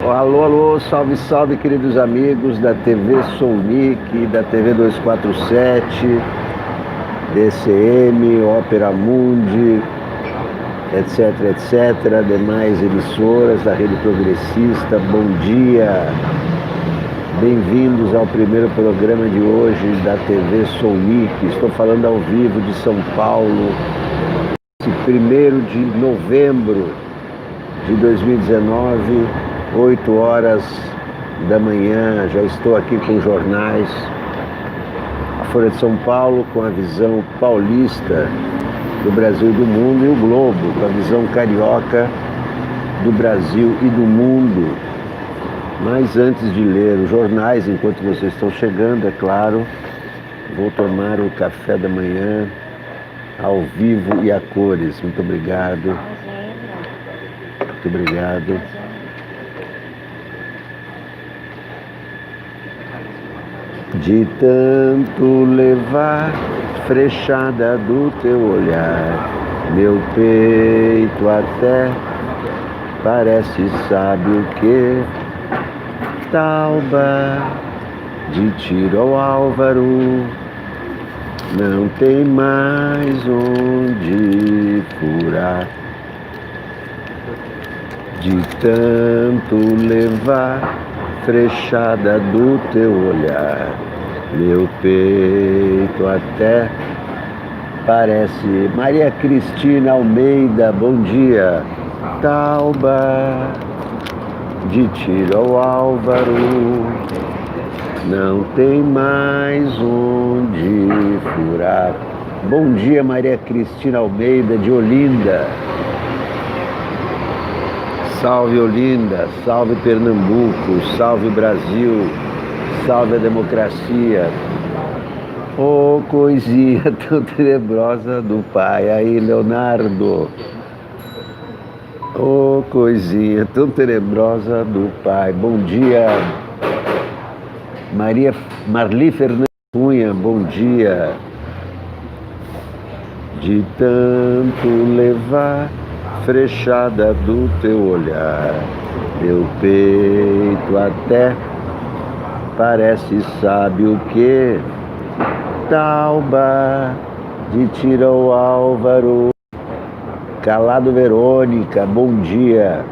Alô, alô, salve, salve, queridos amigos da TV Soulnic, da TV 247, DCM, Ópera Mundi, etc, etc, demais emissoras da Rede Progressista. Bom dia, bem-vindos ao primeiro programa de hoje da TV Soulnic. Estou falando ao vivo de São Paulo, esse 1º de novembro de 2019, 8 horas da manhã. Já estou aqui com jornais, a Folha de São Paulo com a visão paulista do Brasil e do mundo, e o Globo com a visão carioca do Brasil e do mundo. Mas antes de ler os jornais, enquanto vocês estão chegando, é claro, vou tomar o café da manhã ao vivo e a cores. Muito obrigado. Muito obrigado. De tanto levar frechada do teu olhar, meu peito até parece, sabe o que? Tauba de tiro ao Álvaro, não tem mais onde furar. De tanto levar frechada do teu olhar, meu peito até parece. Maria Cristina Almeida, bom dia. Tauba de tiro ao Álvaro, não tem mais onde furar. Bom dia, Maria Cristina Almeida, de Olinda. Salve Olinda, salve Pernambuco, salve Brasil, salve a democracia. Oh, coisinha tão tenebrosa do pai. Aí, Leonardo. Oh, coisinha tão tenebrosa do pai. Bom dia, Marli Fernandes Cunha, bom dia. De tanto levar frechada do teu olhar, meu peito até parece, sabe o que? Tauba de tiro ao Álvaro. Calado Verônica, bom dia.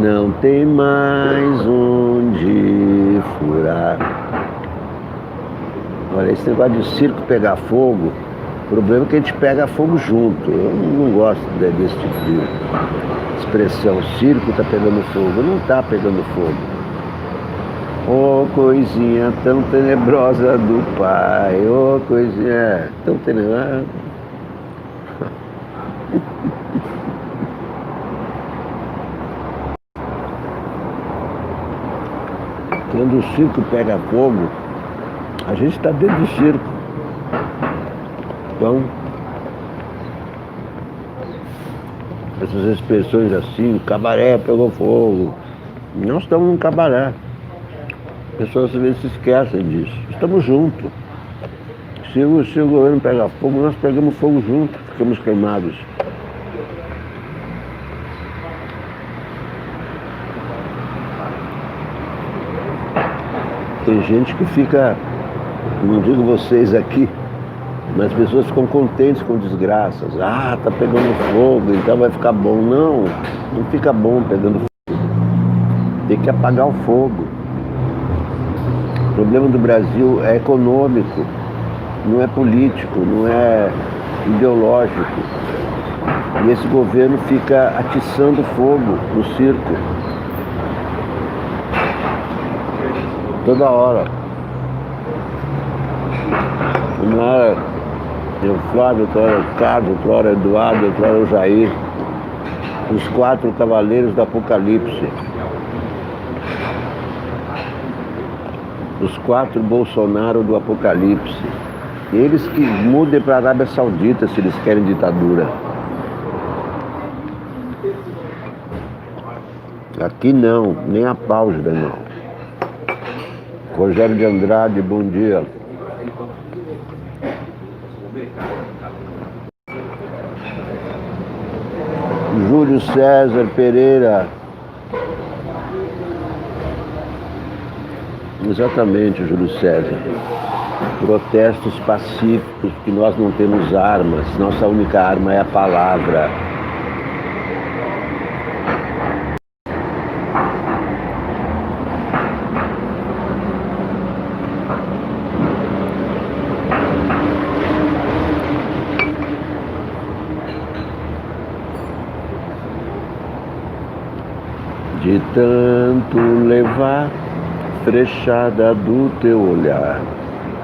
Não tem mais onde furar. Olha, esse negócio de circo pegar fogo, o problema é que a gente pega fogo junto. Eu não gosto desse tipo de expressão. Circo tá pegando fogo. Não tá pegando fogo. Oh, coisinha tão tenebrosa do pai. Oh, coisinha tão tenebrosa. Quando o circo pega fogo, a gente está dentro do circo. Então, essas expressões assim, o cabaré pegou fogo. Nós estamos num cabaré. As pessoas às vezes se esquecem disso. Estamos juntos. Se o governo pega fogo, nós pegamos fogo juntos, ficamos queimados. Tem gente que fica, não digo vocês aqui, mas as pessoas ficam contentes com desgraças. Ah, tá pegando fogo, então vai ficar bom. Não, não fica bom pegando fogo. Tem que apagar o fogo. O problema do Brasil é econômico, não é político, não é ideológico. E esse governo fica atiçando fogo no circo. Toda hora. Uma hora é o Flávio, outra hora é o Carlos, outra hora é o Eduardo, outra hora é o Jair. Os 4 cavaleiros do Apocalipse. Os 4 Bolsonaro do Apocalipse. Eles que mudem para a Arábia Saudita se eles querem ditadura. Aqui não, nem a pau, irmão. Rogério de Andrade, bom dia. Júlio César Pereira, Exatamente, Júlio César. Protestos pacíficos, porque nós não temos armas. Nossa única arma é a palavra. De tanto levar frechada do teu olhar,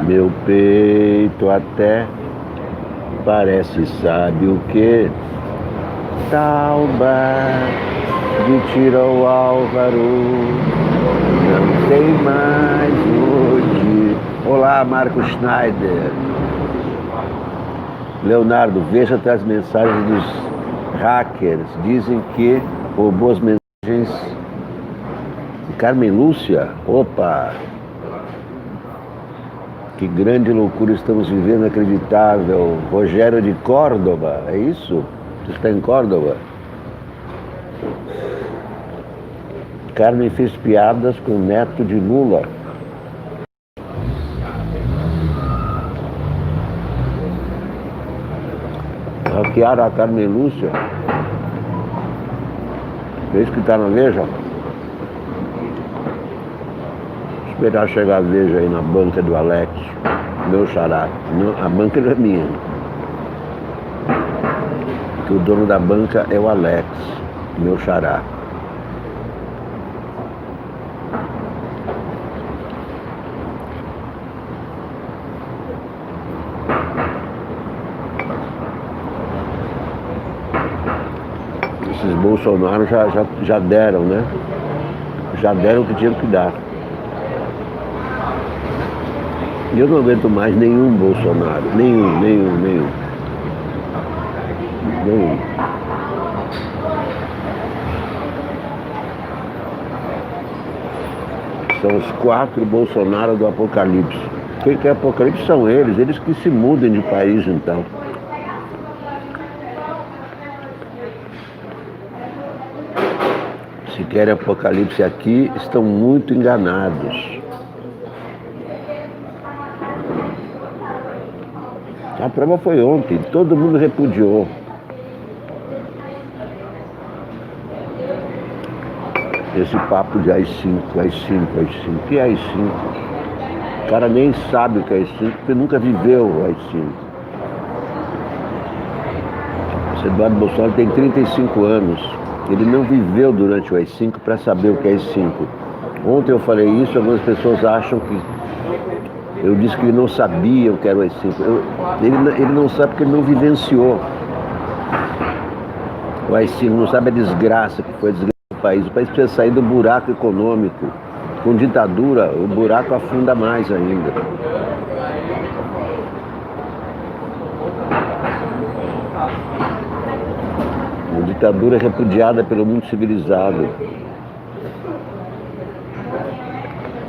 meu peito até parece, sabe o que? Tauba de tiro ao Álvaro, não tem mais hoje. Olá, Marco Schneider. Leonardo, veja até as mensagens dos hackers. Dizem que roubou as mensagens. Carmen Lúcia, opa! Que grande loucura estamos vivendo, inacreditável. Rogério de Córdoba, é isso? Você está em Córdoba? Carmen fez piadas com o neto de Lula. Hackearam a Carmen Lúcia. Fez que está na Veja. Esperar chegar a Veja aí na banca do Alex, meu xará. Não, a banca não é minha. Porque o dono da banca é o Alex, meu xará. Esses Bolsonaro já deram, né? Já deram o que tinham que dar. E eu não aguento mais nenhum Bolsonaro. Nenhum. São os 4 Bolsonaro do Apocalipse. Quem quer Apocalipse são eles que se mudem de país então. Se querem Apocalipse aqui, estão muito enganados. A prova foi ontem, todo mundo repudiou. Esse papo de AI-5. Que é AI-5? O cara nem sabe o que é AI-5, porque nunca viveu o AI-5. Esse Eduardo Bolsonaro tem 35 anos. Ele não viveu durante o AI-5 para saber o que é AI-5. Ontem eu falei isso, algumas pessoas acham que eu disse que ele não sabia o que era o AI-5. Ele não sabe porque ele não vivenciou o AI-5, não sabe a desgraça que foi a desgraça do país. O país precisa sair do buraco econômico. Com ditadura, o buraco afunda mais ainda. Uma ditadura repudiada pelo mundo civilizado.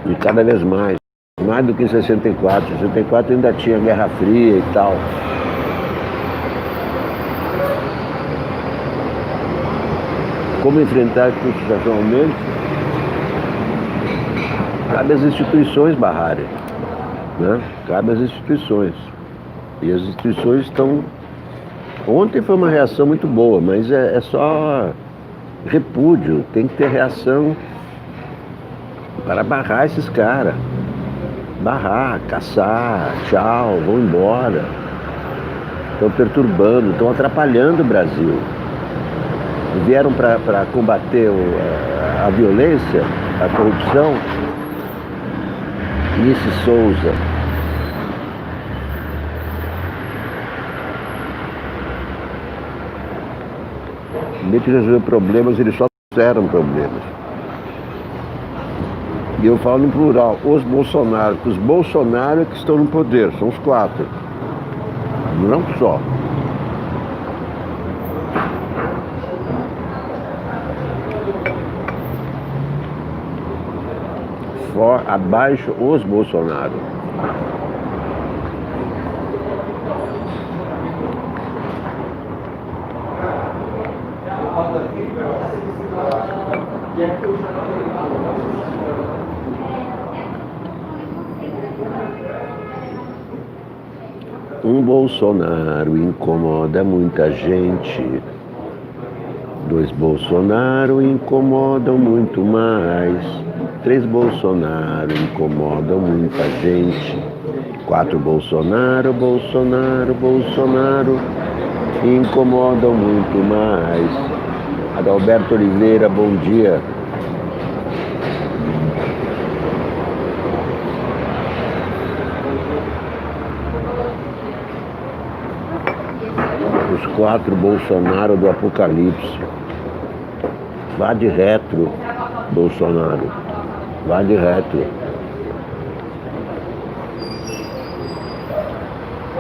E cada vez mais. Mais do que em 64. Em 64 ainda tinha Guerra Fria e tal. Como enfrentar constitucionalmente? Cabe às instituições barrarem, né? Cabe às instituições. E as instituições estão... Ontem foi uma reação muito boa, mas é só repúdio. Tem que ter reação para barrar esses caras. Barrar, caçar, tchau, vão embora. Estão perturbando, estão atrapalhando o Brasil. Vieram para combater a violência, a corrupção. Nice Souza. Em vez de resolver problemas, eles só trouxeram problemas. E eu falo no plural, os Bolsonaro é que estão no poder, são os 4. Não só. Abaixo os Bolsonaro. Um Bolsonaro incomoda muita gente. 2 Bolsonaro incomodam muito mais. 3 Bolsonaro incomodam muita gente. 4 Bolsonaro incomodam muito mais. Adalberto Oliveira, bom dia. Os 4 Bolsonaro do Apocalipse. Vá de retro, Bolsonaro. Vá de retro.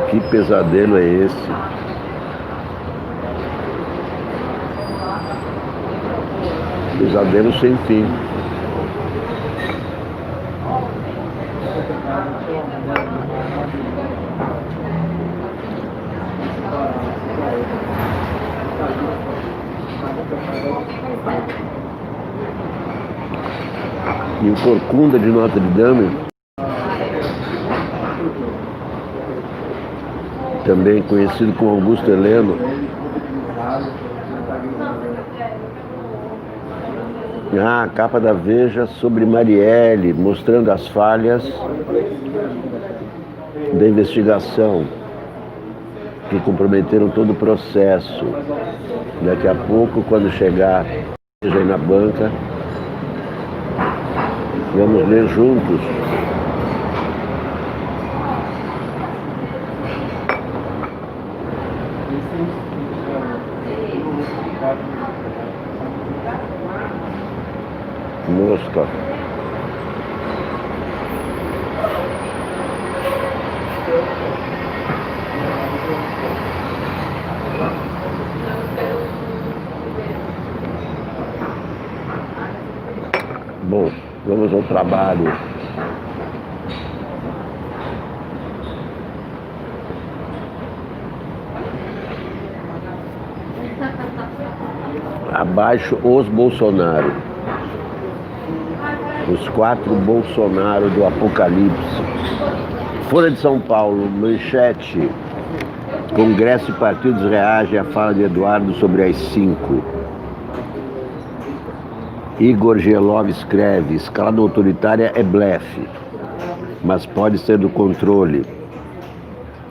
Que pesadelo é esse? Pesadelo sem fim. E o Corcunda de Notre Dame, também conhecido como Augusto Heleno, a capa da Veja sobre Marielle, mostrando as falhas da investigação que comprometeram todo o processo. Daqui a pouco, quando chegar aí na banca, vamos ler juntos. Mosca. Bom, vamos ao trabalho. Abaixo os Bolsonaro. Os 4 Bolsonaro do Apocalipse. Folha de São Paulo, manchete. Congresso e partidos reagem à fala de Eduardo sobre as 5. Igor Gelov escreve: escalada autoritária é blefe, mas pode ser do controle.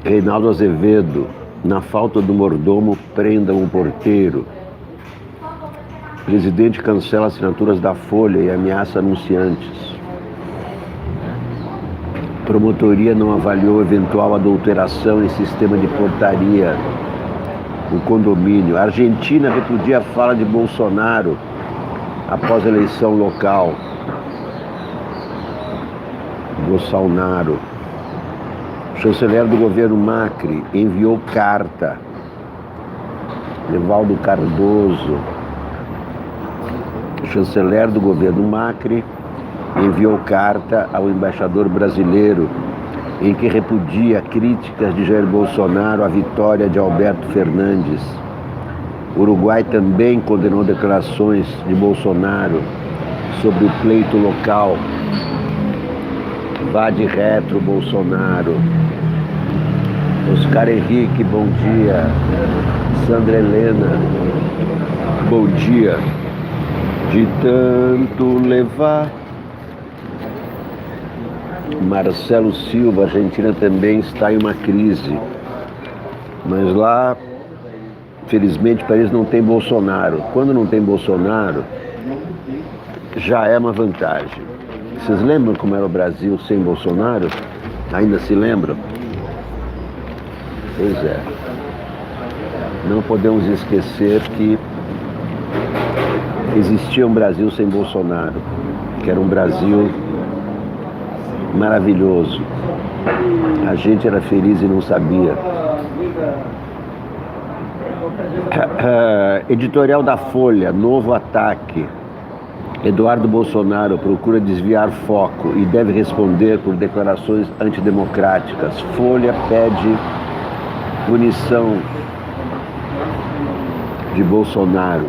Reinaldo Azevedo: na falta do mordomo, prendam o porteiro. Presidente cancela assinaturas da Folha e ameaça anunciantes. Promotoria não avaliou eventual adulteração em sistema de portaria no condomínio. A Argentina repudia a fala de Bolsonaro após a eleição local. Bolsonaro. O chanceler do governo Macri enviou carta. Evaldo Cardoso. O chanceler do governo Macri enviou carta ao embaixador brasileiro em que repudia críticas de Jair Bolsonaro à vitória de Alberto Fernandes. O Uruguai também condenou declarações de Bolsonaro sobre o pleito local. Vá de retro, Bolsonaro. Oscar Henrique, bom dia. Sandra Helena, bom dia. De tanto levar. Marcelo Silva, a Argentina também está em uma crise. Mas lá, felizmente, para eles não tem Bolsonaro. Quando não tem Bolsonaro, já é uma vantagem. Vocês lembram como era o Brasil sem Bolsonaro? Ainda se lembram? Pois é. Não podemos esquecer que existia um Brasil sem Bolsonaro, que era um Brasil maravilhoso. A gente era feliz e não sabia. Editorial da Folha, novo ataque. Eduardo Bolsonaro procura desviar foco e deve responder por declarações antidemocráticas. Folha pede punição de Bolsonaro.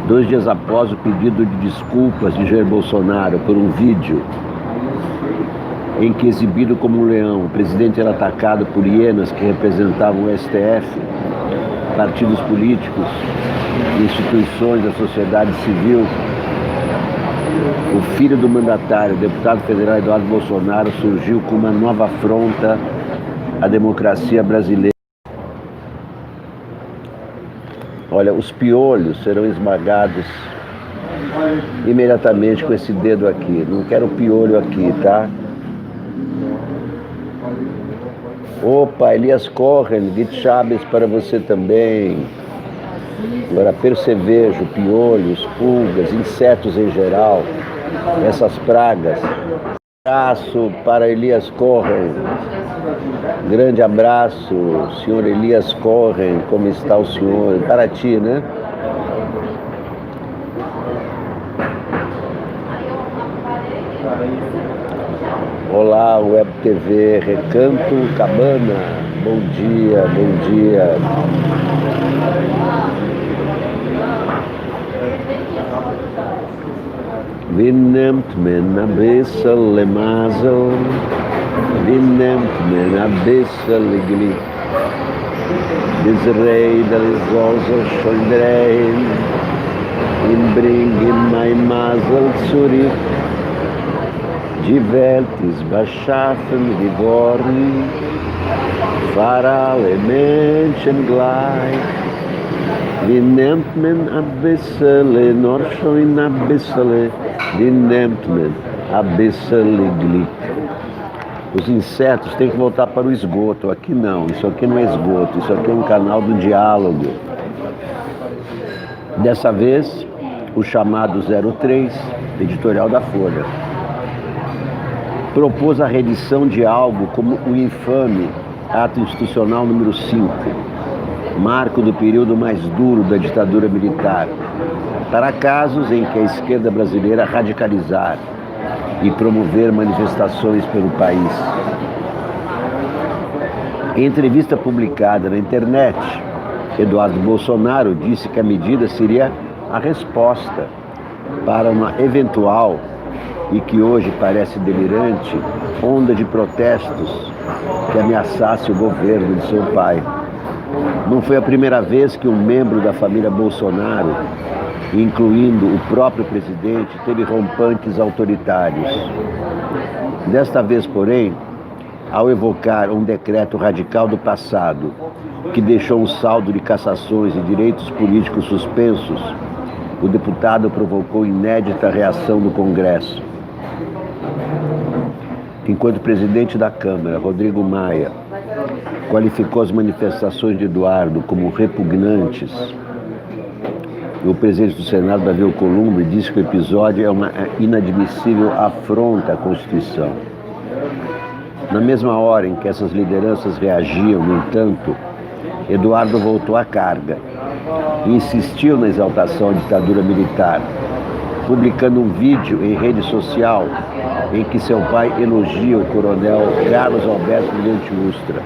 2 dias após o pedido de desculpas de Jair Bolsonaro por um vídeo em que, exibido como um leão, o presidente era atacado por hienas que representavam o STF, partidos políticos, instituições da sociedade civil, o filho do mandatário, o deputado federal Eduardo Bolsonaro, surgiu com uma nova afronta à democracia brasileira. Olha, os piolhos serão esmagados imediatamente com esse dedo aqui. Não quero piolho aqui, tá? Opa, Elias Cohen, Git Chaves para você também. Agora, percevejo, piolhos, pulgas, insetos em geral, essas pragas. Abraço para Elias Cohen. Grande abraço, senhor Elias Cohen. Como está o senhor? Para ti, né? Olá, Web TV Recanto Cabana. Bom dia, bom dia. Wie nimmt man ein bisschen Masel, wie nimmt man ein bisschen Glück? Diese Räder ist also schon drehen, und bringe mein Masel zurück. Die Welt ist beschaffen geworden, für alle Menschen gleich. Wie nimmt man ein bisschen, nur schon ein bisschen, wie nimmt man ein bisschen Glück? Os insetos têm que voltar para o esgoto. Aqui não, isso aqui não é esgoto, isso aqui é um canal do diálogo. Dessa vez, o chamado 03, editorial da Folha, propôs a reedição de algo como o infame Ato Institucional número 5, marco do período mais duro da ditadura militar, para casos em que a esquerda brasileira radicalizar e promover manifestações pelo país. Em entrevista publicada na internet, Eduardo Bolsonaro disse que a medida seria a resposta para uma eventual, e que hoje parece delirante, onda de protestos que ameaçasse o governo de seu pai. Não foi a primeira vez que um membro da família Bolsonaro, incluindo o próprio presidente, teve rompantes autoritários. Desta vez, porém, ao evocar um decreto radical do passado, que deixou um saldo de cassações e direitos políticos suspensos, o deputado provocou inédita reação do Congresso. Enquanto presidente da Câmara, Rodrigo Maia, qualificou as manifestações de Eduardo como repugnantes, o presidente do Senado, Davi Alcolumbre, disse que o episódio é uma inadmissível afronta à Constituição. Na mesma hora em que essas lideranças reagiam, no entanto, Eduardo voltou à carga e insistiu na exaltação à ditadura militar, publicando um vídeo em rede social em que seu pai elogia o coronel Carlos Alberto Brilhante Ustra,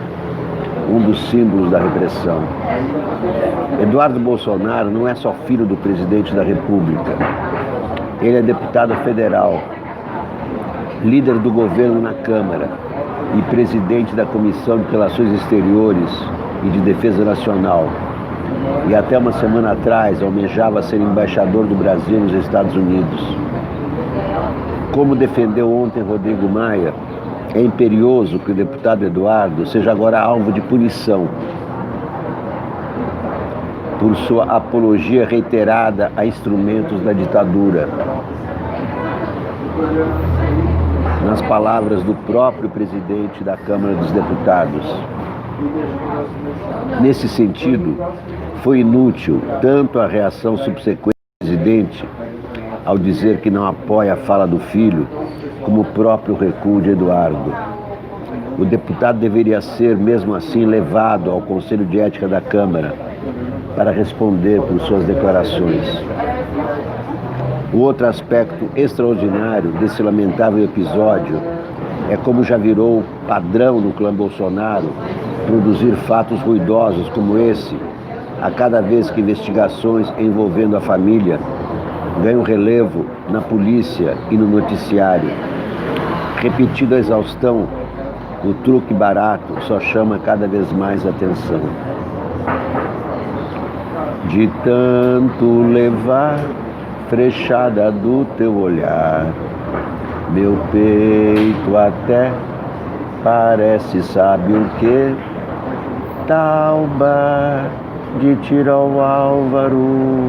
um dos símbolos da repressão. Eduardo Bolsonaro não é só filho do presidente da República. Ele é deputado federal, líder do governo na Câmara e presidente da Comissão de Relações Exteriores e de Defesa Nacional. E até uma semana atrás almejava ser embaixador do Brasil nos Estados Unidos. Como defendeu ontem Rodrigo Maia, é imperioso que o deputado Eduardo seja agora alvo de punição por sua apologia reiterada a instrumentos da ditadura. Nas palavras do próprio presidente da Câmara dos Deputados. Nesse sentido, foi inútil tanto a reação subsequente do presidente ao dizer que não apoia a fala do filho, como o próprio recuo de Eduardo. O deputado deveria ser, mesmo assim, levado ao Conselho de Ética da Câmara para responder por suas declarações. O outro aspecto extraordinário desse lamentável episódio é como já virou padrão no clã Bolsonaro produzir fatos ruidosos como esse a cada vez que investigações envolvendo a família ganham relevo na polícia e no noticiário. repetido a exaustão, o truque barato só chama cada vez mais atenção. De tanto levar frechada do teu olhar, meu peito até parece, sabe o que? Tauba de tiro ao álvaro,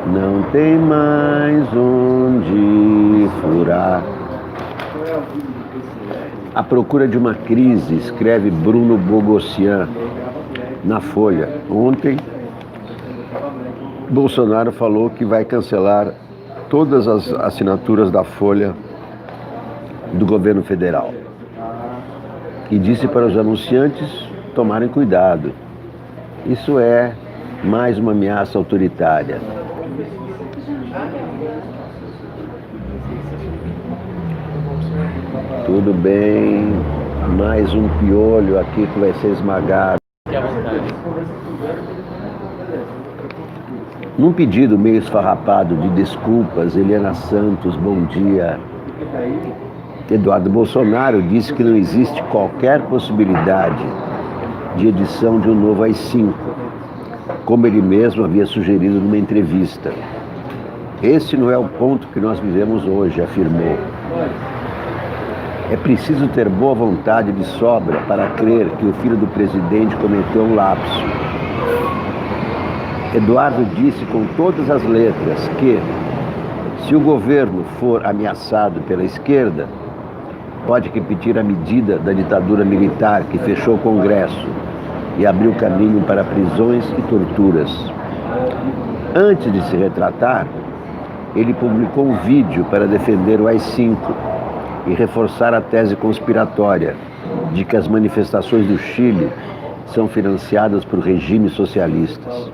não tem mais onde furar. A procura de uma crise, escreve Bruno Bogossian na Folha. Ontem, Bolsonaro falou que vai cancelar todas as assinaturas da Folha do governo federal. E disse para os anunciantes tomarem cuidado. Isso é mais uma ameaça autoritária. Tudo bem, mais um piolho aqui que vai ser esmagado. Num pedido meio esfarrapado de desculpas, Eliana Santos, bom dia. Eduardo Bolsonaro disse que não existe qualquer possibilidade de edição de um novo AI-5, como ele mesmo havia sugerido numa entrevista. Esse não é o ponto que nós vivemos hoje, afirmou. É preciso ter boa vontade de sobra para crer que o filho do presidente cometeu um lapso. Eduardo disse com todas as letras que, se o governo for ameaçado pela esquerda, pode repetir a medida da ditadura militar que fechou o Congresso e abriu caminho para prisões e torturas. Antes de se retratar, ele publicou um vídeo para defender o AI-5 e reforçar a tese conspiratória de que as manifestações do Chile são financiadas por regimes socialistas.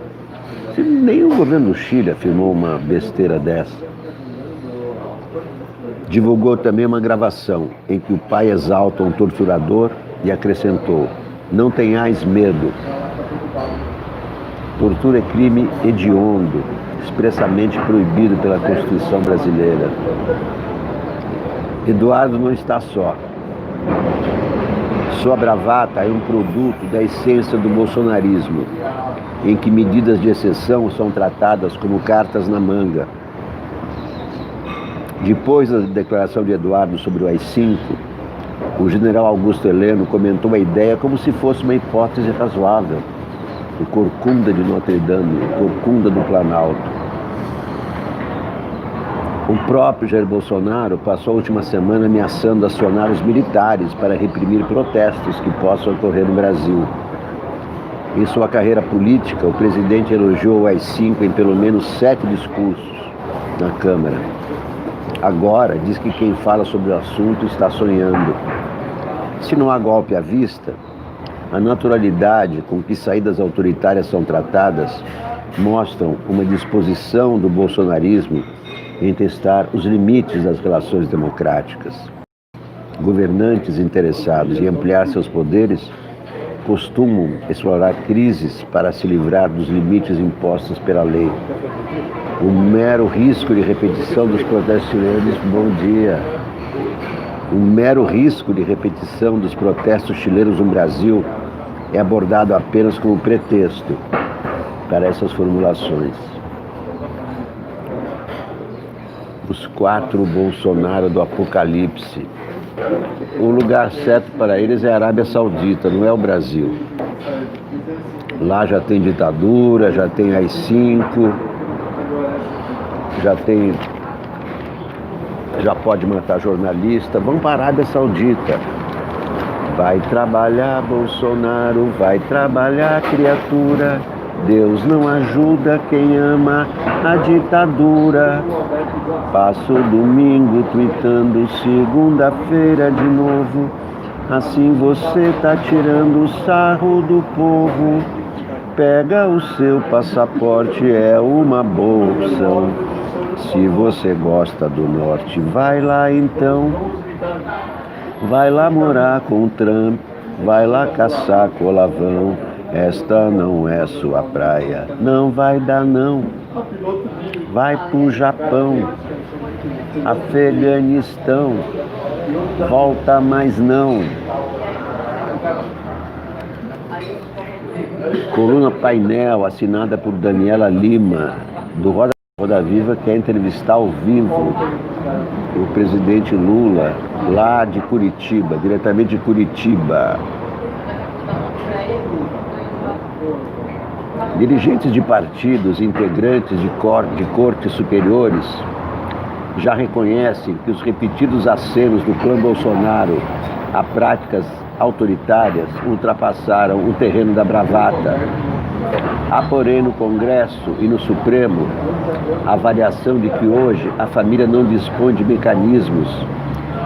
Nem o governo do Chile afirmou uma besteira dessa. Divulgou também uma gravação em que o pai exalta um torturador e acrescentou: não tenhais medo. Tortura é crime hediondo, expressamente proibido pela Constituição brasileira. Eduardo não está só. Sua bravata é um produto da essência do bolsonarismo, em que medidas de exceção são tratadas como cartas na manga. Depois da declaração de Eduardo sobre o AI-5, o general Augusto Heleno comentou a ideia como se fosse uma hipótese razoável. O Corcunda de Notre Dame, o Corcunda do Planalto. O próprio Jair Bolsonaro passou a última semana ameaçando acionar os militares para reprimir protestos que possam ocorrer no Brasil. Em sua carreira política, o presidente elogiou o AI-5 em pelo menos 7 discursos na Câmara. Agora, diz que quem fala sobre o assunto está sonhando. Se não há golpe à vista, a naturalidade com que saídas autoritárias são tratadas mostram uma disposição do bolsonarismo em testar os limites das relações democráticas. Governantes interessados em ampliar seus poderes costumam explorar crises para se livrar dos limites impostos pela lei. O mero risco de repetição dos protestos chilenos, bom dia. O mero risco de repetição dos protestos chilenos no Brasil é abordado apenas como pretexto para essas formulações. Os 4 Bolsonaro do Apocalipse. O lugar certo para eles é a Arábia Saudita, não é o Brasil. Lá já tem ditadura, já tem AI-5, já pode matar jornalista. Vamos para a Arábia Saudita. Vai trabalhar, Bolsonaro, vai trabalhar, criatura. Deus não ajuda quem ama a ditadura. Passo o domingo tweetando, segunda-feira de novo. Assim você tá tirando o sarro do povo. Pega o seu passaporte, é uma boa opção. Se você gosta do norte, vai lá então. Vai lá morar com o Trump, vai lá caçar colavão. Esta não é sua praia, não vai dar não. Vai pro Japão, Afeganistão, Volta mais não. Coluna Painel, assinada por Daniela Lima, do Roda Viva, quer entrevistar ao vivo o presidente Lula, lá de Curitiba, diretamente de Curitiba. Dirigentes de partidos, integrantes de cortes superiores, já reconhecem que os repetidos acenos do clã Bolsonaro a práticas autoritárias ultrapassaram o terreno da bravata. Há, porém, no Congresso e no Supremo a avaliação de que hoje a família não dispõe de mecanismos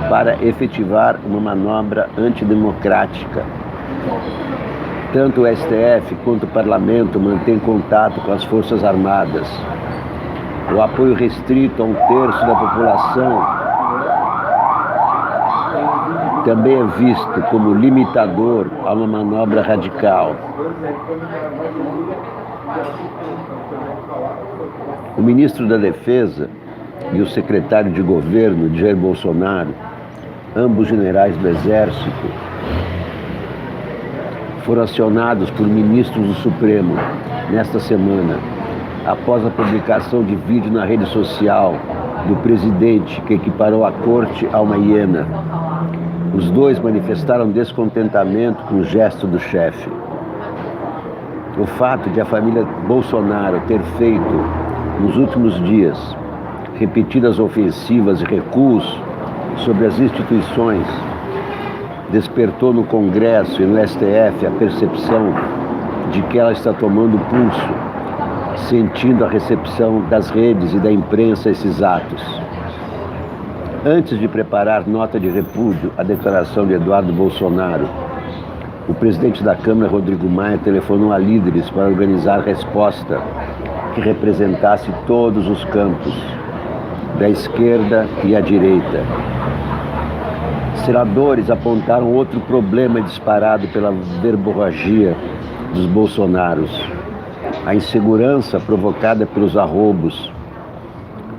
para efetivar uma manobra antidemocrática. Tanto o STF quanto o Parlamento mantêm contato com as Forças Armadas. O apoio restrito a 1/3 da população também é visto como limitador a uma manobra radical. O ministro da Defesa e o secretário de governo de Jair Bolsonaro, ambos generais do Exército, foram acionados por ministros do Supremo nesta semana, após a publicação de vídeo na rede social do presidente que equiparou a corte a uma hiena. Os dois manifestaram descontentamento com o gesto do chefe. O fato de a família Bolsonaro ter feito, nos últimos dias, repetidas ofensivas e recuos sobre as instituições, despertou no Congresso e no STF a percepção de que ela está tomando pulso, sentindo a recepção das redes e da imprensa a esses atos. Antes de preparar nota de repúdio à declaração de Eduardo Bolsonaro, o presidente da Câmara, Rodrigo Maia, telefonou a líderes para organizar resposta que representasse todos os campos, da esquerda e à direita. Senadores apontaram outro problema disparado pela verborragia dos Bolsonaros: a insegurança provocada pelos arroubos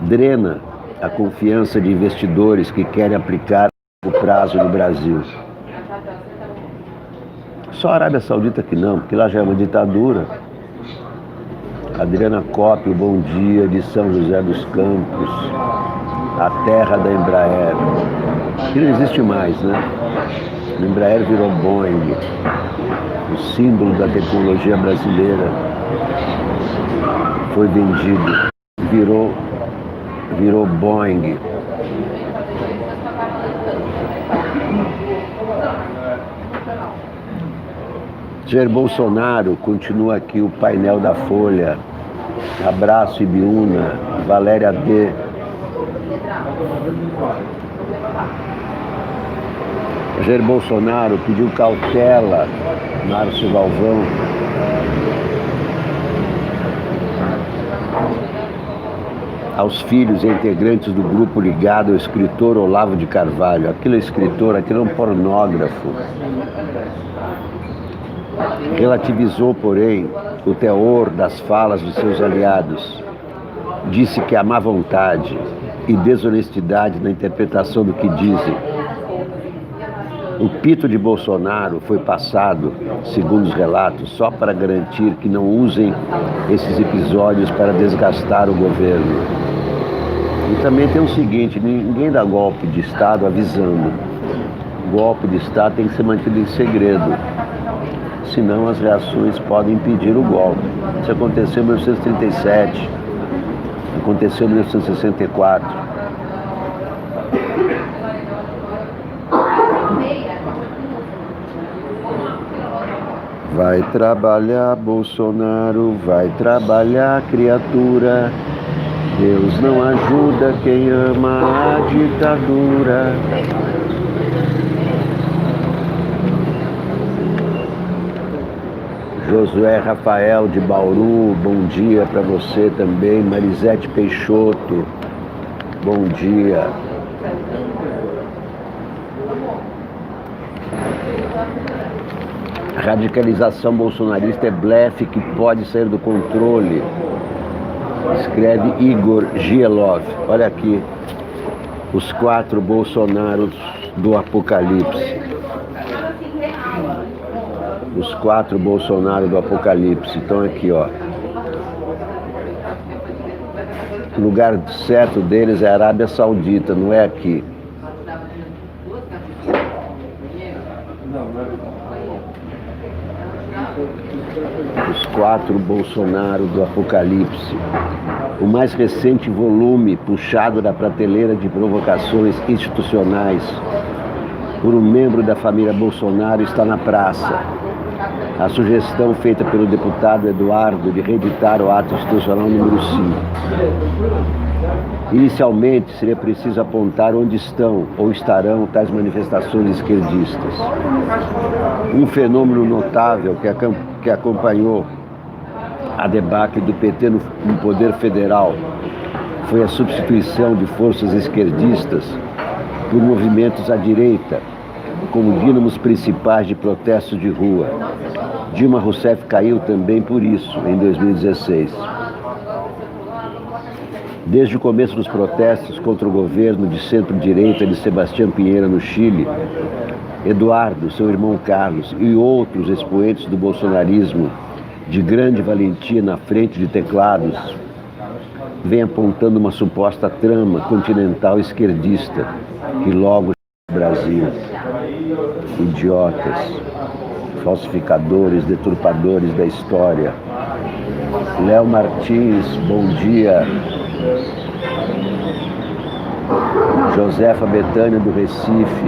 drena a confiança de investidores que querem aplicar o prazo no Brasil. Só a Arábia Saudita que não, porque lá já é uma ditadura. Adriana Coppi, bom dia, de São José dos Campos, a terra da Embraer, que não existe mais, né? A Embraer virou Boeing, o símbolo da tecnologia brasileira, foi vendido, virou Boeing. Jair Bolsonaro, continua aqui o painel da Folha. Abraço, Ibiúna, Valéria D. Jair Bolsonaro pediu cautela, Márcio Galvão. Aos filhos e integrantes do grupo ligado ao escritor Olavo de Carvalho. Aquele escritor, aquele é um pornógrafo. Relativizou, porém, o teor das falas dos seus aliados. Disse que há má vontade e desonestidade na interpretação do que dizem. O pito de Bolsonaro foi passado, segundo os relatos, só para garantir que não usem esses episódios para desgastar o governo. E também tem o seguinte: ninguém dá golpe de Estado avisando. O golpe de Estado tem que ser mantido em segredo, senão as reações podem impedir o golpe. Isso aconteceu em 1937, aconteceu em 1964. Vai trabalhar, Bolsonaro, vai trabalhar, criatura. Deus não ajuda quem ama a ditadura. Josué Rafael de Bauru, bom dia para você também. Marisete Peixoto, bom dia. A radicalização bolsonarista é blefe que pode sair do controle, escreve Igor Gielov. Olha aqui, os 4 Bolsonaros do Apocalipse. Os 4 Bolsonaro do Apocalipse. Então aqui, ó. O lugar certo deles é a Arábia Saudita, não é aqui. Os 4 Bolsonaro do Apocalipse. O mais recente volume puxado da prateleira de provocações institucionais por um membro da família Bolsonaro está na praça. A sugestão feita pelo deputado Eduardo de reeditar o ato institucional número 5. Inicialmente, seria preciso apontar onde estão ou estarão tais manifestações esquerdistas. Um fenômeno notável que acompanhou a debacle do PT no poder federal foi a substituição de forças esquerdistas por movimentos à direita, como dínamos principais de protestos de rua. Dilma Rousseff caiu também por isso, em 2016. Desde o começo dos protestos contra o governo de centro-direita de Sebastião Pinheira no Chile, Eduardo, seu irmão Carlos e outros expoentes do bolsonarismo de grande valentia na frente de teclados, vem apontando uma suposta trama continental esquerdista que logo no Brasil. Idiotas, falsificadores, deturpadores da história. Léo Martins, bom dia. Josefa Betânia do Recife,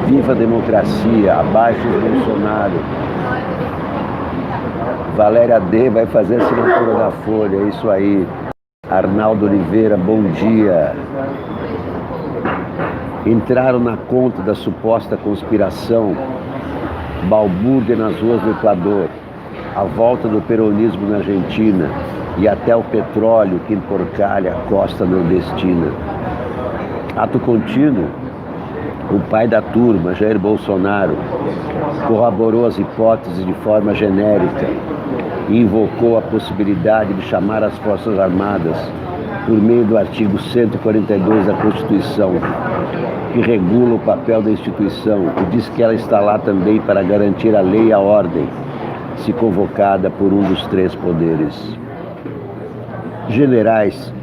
viva a democracia, abaixo o Bolsonaro. Valéria D vai fazer a assinatura da Folha, é isso aí. Arnaldo Oliveira, bom dia. Entraram na conta da suposta conspiração, balbúrdia nas ruas do Equador, a volta do peronismo na Argentina e até o petróleo que emporcalha a costa nordestina. Ato contínuo, o pai da turma, Jair Bolsonaro, corroborou as hipóteses de forma genérica e invocou a possibilidade de chamar as Forças Armadas por meio do artigo 142 da Constituição, que regula o papel da instituição e diz que ela está lá também para garantir a lei e a ordem, se convocada por um dos 3 poderes. Generais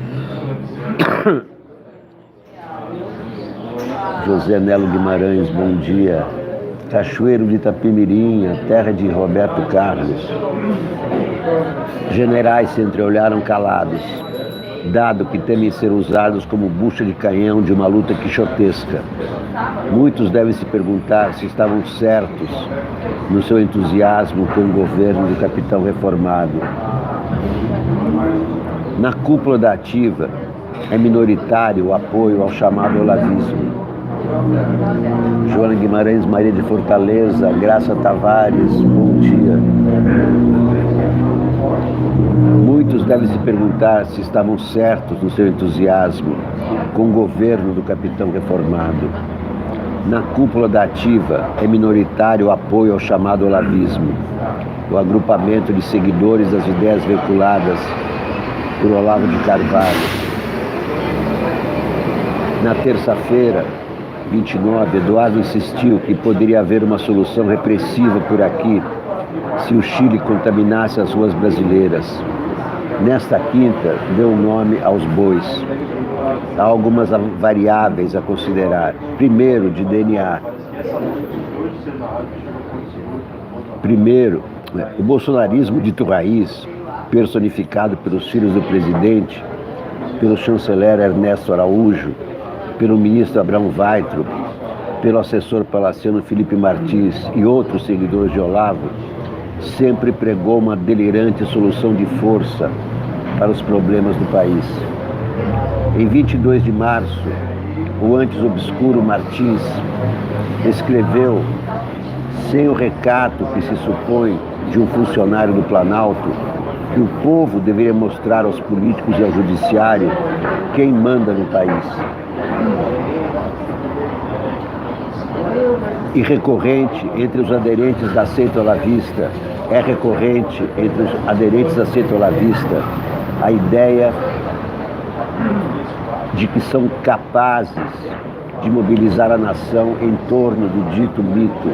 José Nelo Guimarães, bom dia. Cachoeiro de Itapemirim, a terra de Roberto Carlos. Generais se entreolharam calados, dado que temem ser usados como bucha de canhão de uma luta quixotesca. Muitos devem se perguntar se estavam certos no seu entusiasmo com o governo do capitão reformado. Na cúpula da Ativa, é minoritário o apoio ao chamado olavismo. Joana Guimarães, Maria de Fortaleza, Graça Tavares, bom dia. Muitos devem se perguntar se estavam certos no seu entusiasmo com o governo do capitão reformado. Na cúpula da Ativa, é minoritário o apoio ao chamado olavismo, o agrupamento de seguidores das ideias veiculadas por Olavo de Carvalho. Na terça-feira, 29, Eduardo insistiu que poderia haver uma solução repressiva por aqui se o Chile contaminasse as ruas brasileiras. Nesta quinta, deu nome aos bois. Há algumas variáveis a considerar. Primeiro, de DNA. Primeiro, o bolsonarismo dito raiz, personificado pelos filhos do presidente, pelo chanceler Ernesto Araújo, pelo ministro Abrão Weintraub, pelo assessor palaciano Felipe Martins e outros seguidores de Olavo, sempre pregou uma delirante solução de força para os problemas do país. Em 22 de março, o antes obscuro Martins escreveu, sem o recato que se supõe de um funcionário do Planalto, que o povo deveria mostrar aos políticos e ao judiciário quem manda no país. E recorrente entre os aderentes da seita olavista, a ideia de que são capazes de mobilizar a nação em torno do dito mito.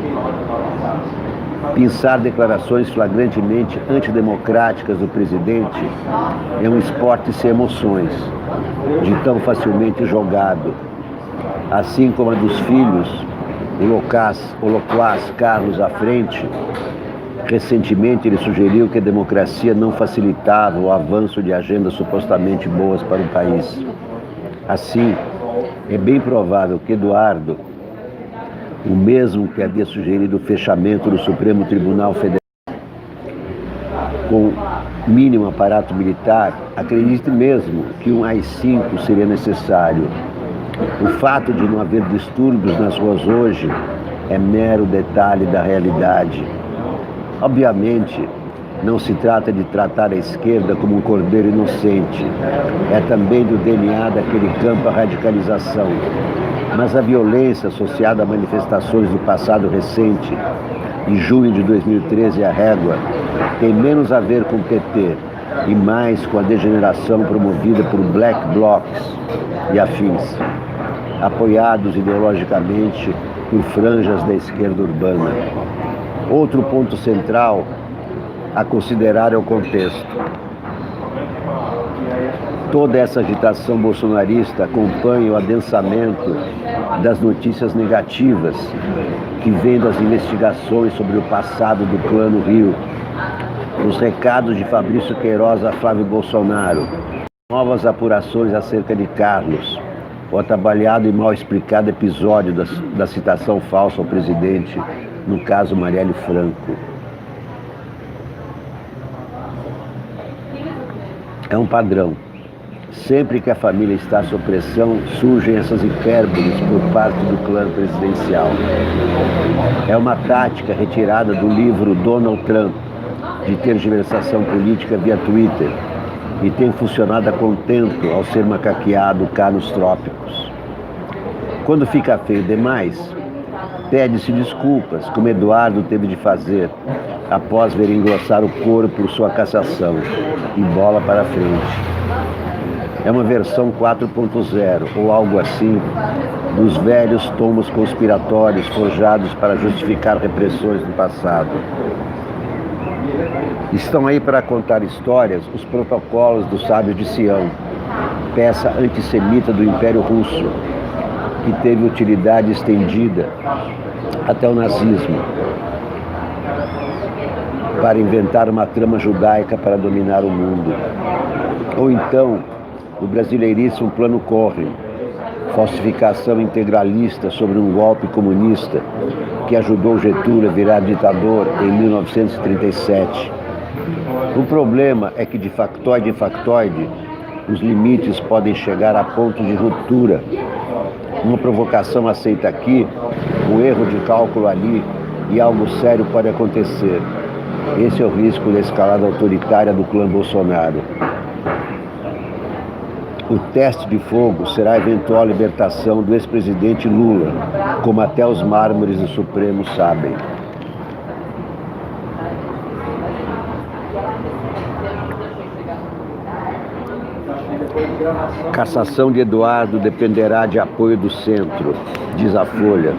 Pensar declarações flagrantemente antidemocráticas do presidente é um esporte sem emoções, de tão facilmente jogado. Assim como a dos filhos, o loquaz Carlos à frente, recentemente ele sugeriu que a democracia não facilitava o avanço de agendas supostamente boas para o país. Assim, é bem provável que Eduardo, o mesmo que havia sugerido o fechamento do Supremo Tribunal Federal com mínimo aparato militar, acredite mesmo que um AI-5 seria necessário. O fato de não haver distúrbios nas ruas hoje é mero detalhe da realidade. Obviamente, não se trata de tratar a esquerda como um cordeiro inocente. É também do DNA daquele campo a radicalização. Mas a violência associada a manifestações do passado recente, em junho de 2013 a régua, tem menos a ver com o PT e mais com a degeneração promovida por black blocs e afins, apoiados ideologicamente por franjas da esquerda urbana. Outro ponto central a considerar é o contexto. Toda essa agitação bolsonarista acompanha o adensamento das notícias negativas que vêm das investigações sobre o passado do Plano Rio, os recados de Fabrício Queiroz a Flávio Bolsonaro, novas apurações acerca de Carlos, o atabalhado e mal explicado episódio da citação falsa ao presidente, no caso Marielle Franco. É um padrão. Sempre que a família está sob pressão, surgem essas hipérboles por parte do clã presidencial. É uma tática retirada do livro Donald Trump, de tergiversação política via Twitter, e tem funcionado a contento ao ser macaqueado cá nos trópicos. Quando fica feio demais, pede-se desculpas, como Eduardo teve de fazer, após ver engrossar o couro por sua cassação, e bola para frente. É uma versão 4.0, ou algo assim, dos velhos tomos conspiratórios forjados para justificar repressões do passado. Estão aí para contar histórias os protocolos do sábio de Sião, peça antissemita do Império Russo, que teve utilidade estendida até o nazismo, para inventar uma trama judaica para dominar o mundo. Ou então, o brasileiríssimo Plano Corre, falsificação integralista sobre um golpe comunista que ajudou Getúlio a virar ditador em 1937. O problema é que de factoide em factoide, os limites podem chegar a ponto de ruptura. Uma provocação aceita aqui, um erro de cálculo ali, e algo sério pode acontecer. Esse é o risco da escalada autoritária do clã Bolsonaro. O teste de fogo será a eventual libertação do ex-presidente Lula, como até os mármores do Supremo sabem. Cassação de Eduardo dependerá de apoio do centro, diz a Folha.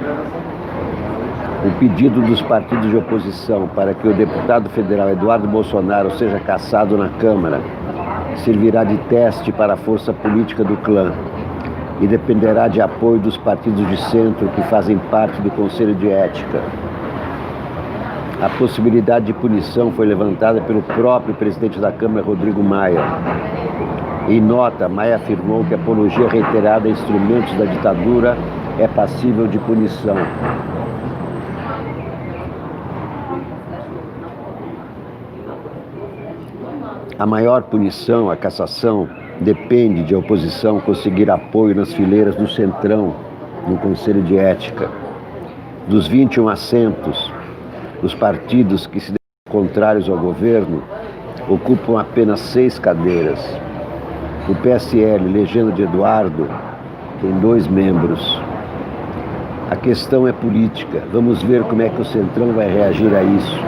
O pedido dos partidos de oposição para que o deputado federal Eduardo Bolsonaro seja cassado na Câmara servirá de teste para a força política do clã e dependerá de apoio dos partidos de centro que fazem parte do Conselho de Ética. A possibilidade de punição foi levantada pelo próprio presidente da Câmara, Rodrigo Maia. Em nota, Maia afirmou que a apologia reiterada a instrumentos da ditadura é passível de punição. A maior punição, a cassação, depende de a oposição conseguir apoio nas fileiras do Centrão, no Conselho de Ética. Dos 21 assentos, os partidos que se declaram contrários ao governo ocupam apenas 6 cadeiras. O PSL, legenda de Eduardo, tem 2 membros. A questão é política. Vamos ver como é que o Centrão vai reagir a isso,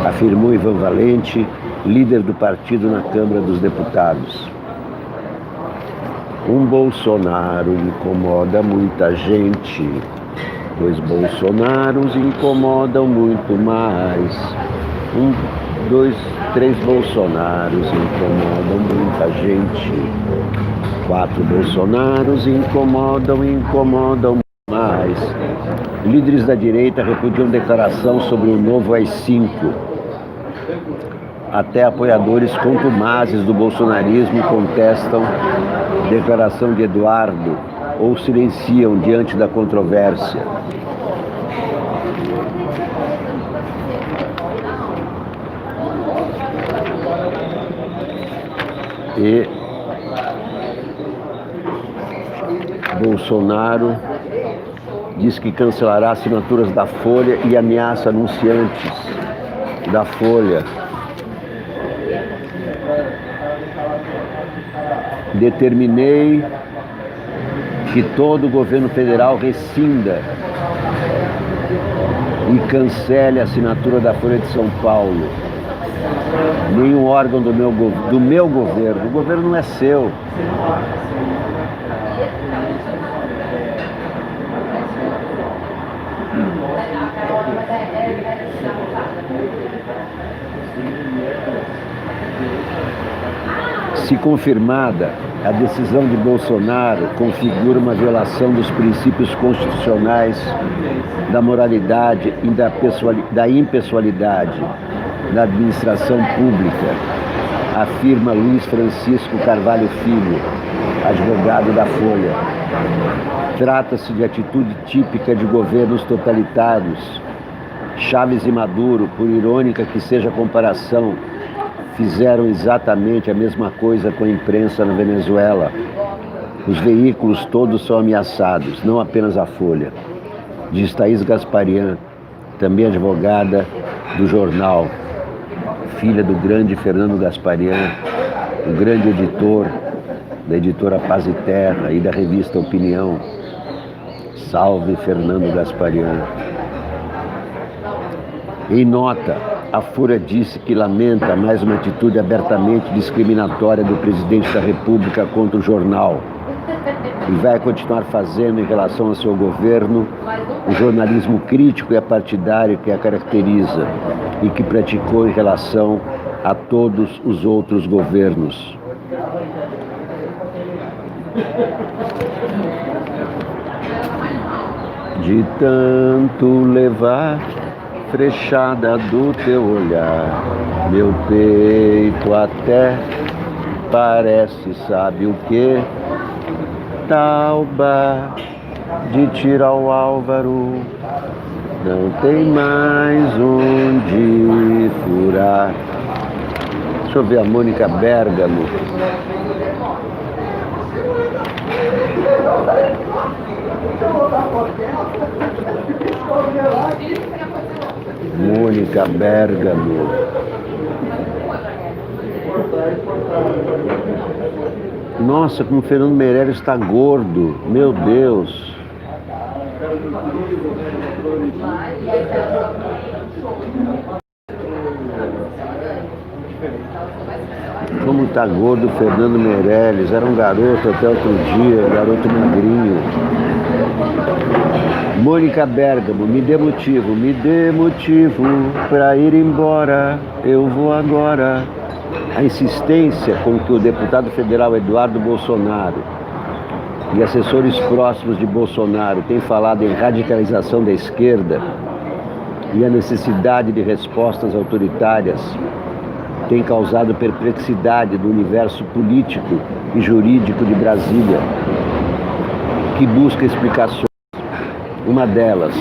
afirmou Ivan Valente, líder do partido na Câmara dos Deputados. Um Bolsonaro incomoda muita gente, dois Bolsonaros incomodam muito mais. Um, dois, três Bolsonaros incomodam muita gente. Quatro Bolsonaros incomodam mais. Líderes da direita repudiam declaração sobre o novo AI-5. Até apoiadores contumazes do bolsonarismo contestam declaração de Eduardo ou silenciam diante da controvérsia. E Bolsonaro diz que cancelará assinaturas da Folha e ameaça anunciantes da Folha. Determinei que todo o governo federal rescinda e cancele a assinatura da Folha de São Paulo. Nenhum órgão do meu governo, o governo não é seu. Se confirmada, a decisão de Bolsonaro configura uma violação dos princípios constitucionais da moralidade e da impessoalidade da administração pública, afirma Luiz Francisco Carvalho Filho, advogado da Folha. Trata-se de atitude típica de governos totalitários. Chávez e Maduro, por irônica que seja a comparação, fizeram exatamente a mesma coisa com a imprensa na Venezuela. Os veículos todos são ameaçados, não apenas a Folha. Diz Thaís Gasparian, também advogada do jornal, filha do grande Fernando Gasparian, o grande editor da editora Paz e Terra e da revista Opinião. Salve Fernando Gasparian. Em nota, a Folha disse que lamenta mais uma atitude abertamente discriminatória do presidente da República contra o jornal e vai continuar fazendo em relação ao seu governo o jornalismo crítico e apartidário que a caracteriza e que praticou em relação a todos os outros governos. De tanto levar frechada do teu olhar, meu peito até parece, sabe o que? Tauba de tiro ao Álvaro, não tem mais onde furar. Deixa eu ver a Mônica Bergamo. Mônica Bergamo. Nossa, como o Fernando Meirelles está gordo. Meu Deus. Como está gordo o Fernando Meirelles. Era um garoto até outro dia, um garoto magrinho. Mônica Bergamo, me dê motivo para ir embora, eu vou agora. A insistência com que o deputado federal Eduardo Bolsonaro e assessores próximos de Bolsonaro têm falado em radicalização da esquerda e a necessidade de respostas autoritárias tem causado perplexidade do universo político e jurídico de Brasília, que busca explicações. Uma delas,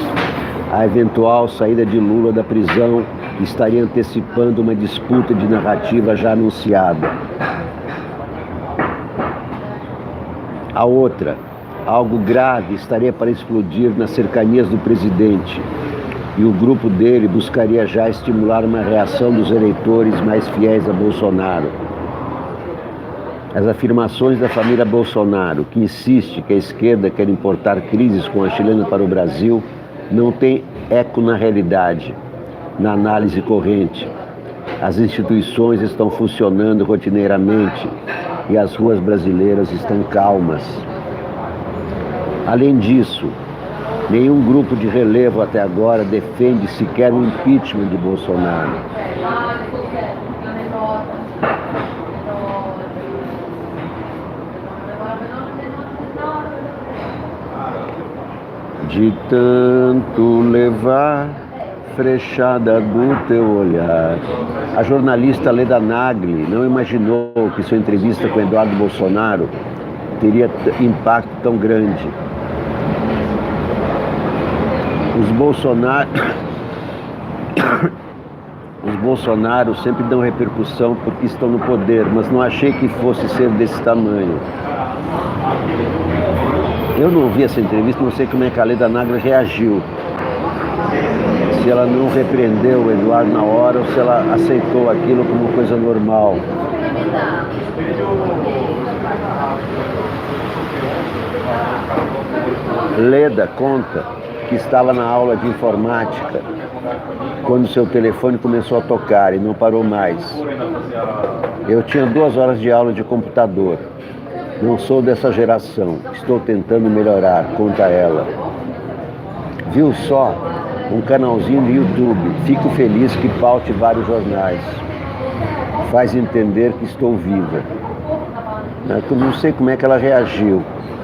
a eventual saída de Lula da prisão estaria antecipando uma disputa de narrativa já anunciada. A outra, algo grave estaria para explodir nas cercanias do presidente e o grupo dele buscaria já estimular uma reação dos eleitores mais fiéis a Bolsonaro. As afirmações da família Bolsonaro, que insiste que a esquerda quer importar crises com a chilena para o Brasil, não tem eco na realidade, na análise corrente. As instituições estão funcionando rotineiramente e as ruas brasileiras estão calmas. Além disso, nenhum grupo de relevo até agora defende sequer o impeachment de Bolsonaro. De tanto levar frechada do teu olhar. A jornalista Leda Nagli não imaginou que sua entrevista com Eduardo Bolsonaro teria impacto tão grande. Os Bolsonaro sempre dão repercussão porque estão no poder, mas não achei que fosse ser desse tamanho. Eu não vi essa entrevista, não sei como é que a Leda Nagli reagiu. Se ela não repreendeu o Eduardo na hora ou se ela aceitou aquilo como coisa normal. Leda conta que estava na aula de informática quando seu telefone começou a tocar e não parou mais. Eu tinha 2 horas de aula de computador. Não sou dessa geração, estou tentando melhorar, conta ela. Viu só? Um canalzinho no YouTube. Fico feliz que paute vários jornais. Faz entender que estou viva. Eu não sei como é que ela reagiu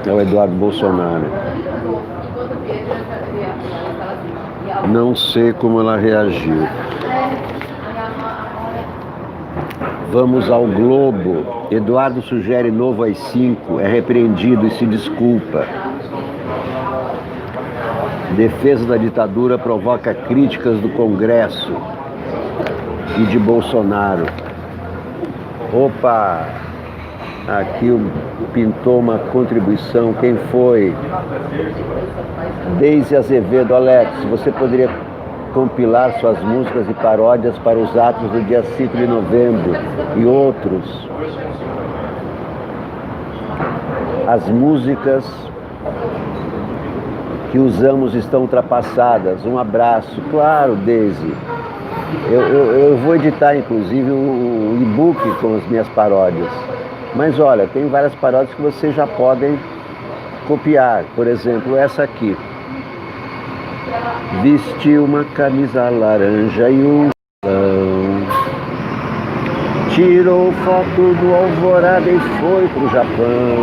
ao Eduardo Bolsonaro. Não sei como ela reagiu. Vamos ao Globo. Eduardo sugere novo AI-5, é repreendido e se desculpa. Defesa da ditadura provoca críticas do Congresso e de Bolsonaro. Opa! Aqui pintou uma contribuição. Quem foi? Deise Azevedo. Alex, você poderia compilar suas músicas e paródias para os atos do dia 5 de novembro e outros. As músicas que usamos estão ultrapassadas. Um abraço. Claro, Deise. Eu vou editar, inclusive, um e-book com as minhas paródias. Mas olha, tem várias paródias que vocês já podem copiar. Por exemplo, essa aqui. Vestiu uma camisa laranja e um tirou foto do Alvorada e foi pro Japão.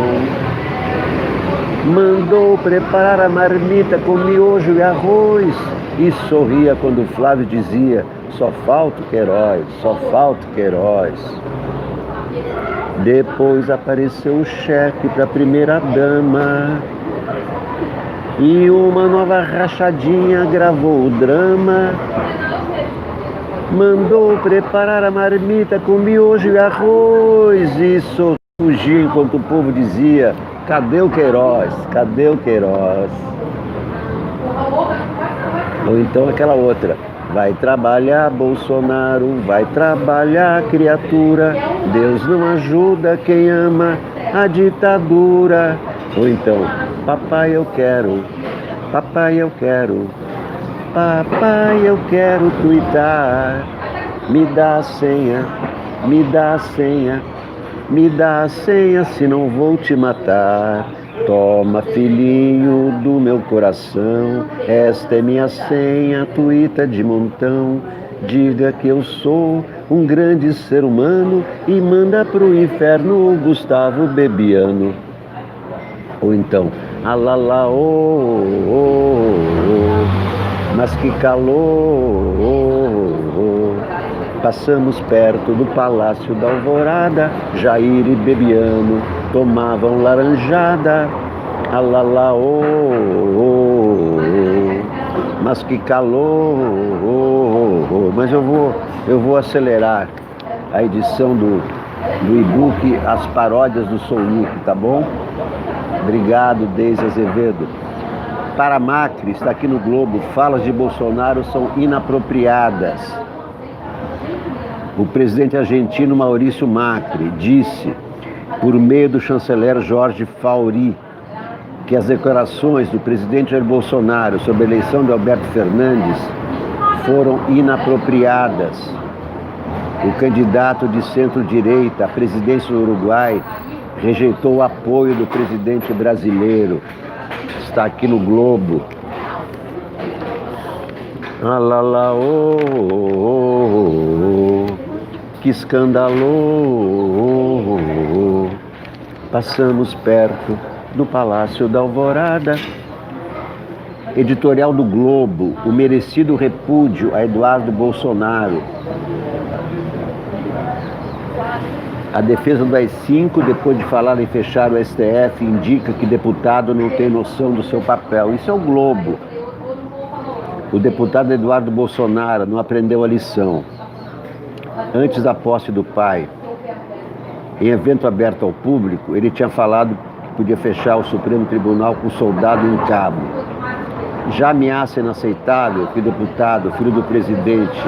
Mandou preparar a marmita com miojo e arroz e sorria quando Flávio dizia: só falta o Queiroz, só falta o Queiroz. Depois apareceu o cheque para a primeira dama e uma nova rachadinha gravou o drama. Mandou preparar a marmita com miojo e arroz e fugia enquanto o povo dizia: cadê o Queiroz? Cadê o Queiroz? Ou então aquela outra: vai trabalhar, Bolsonaro, vai trabalhar, criatura. Deus não ajuda quem ama a ditadura. Ou então: papai eu quero, papai eu quero, papai eu quero tuitar. Me dá a senha, me dá a senha, me dá a senha, senão vou te matar. Toma, filhinho do meu coração, esta é minha senha, tuita de montão. Diga que eu sou um grande ser humano e manda pro inferno o Gustavo Bebiano. Ou então: alala, oh, oh, oh, mas que calor, oh, oh. Passamos perto do Palácio da Alvorada, Jair e Bebiano tomavam laranjada. Alala, oh, oh, oh, mas que calor, oh, oh, oh. Mas eu vou acelerar a edição do e-book As Paródias do Soulnick, tá bom? Obrigado, Deise Azevedo. Para Macri, está aqui no Globo: falas de Bolsonaro são inapropriadas. O presidente argentino Maurício Macri disse, por meio do chanceler Jorge Fauri, que as declarações do presidente Jair Bolsonaro sobre a eleição de Alberto Fernandes foram inapropriadas. O candidato de centro-direita à presidência do Uruguai rejeitou o apoio do presidente brasileiro. Está aqui no Globo. Ah, lá, lá, oh, oh, oh, oh, que escândalo, oh, oh, oh. Passamos perto do Palácio da Alvorada. Editorial do Globo, o merecido repúdio a Eduardo Bolsonaro. A defesa do AI-5, depois de falar em fechar o STF, indica que deputado não tem noção do seu papel. Isso é o Globo. O deputado Eduardo Bolsonaro não aprendeu a lição. Antes da posse do pai, em evento aberto ao público, ele tinha falado que podia fechar o Supremo Tribunal com soldado em cabo. Já ameaça inaceitável que o deputado, filho do presidente,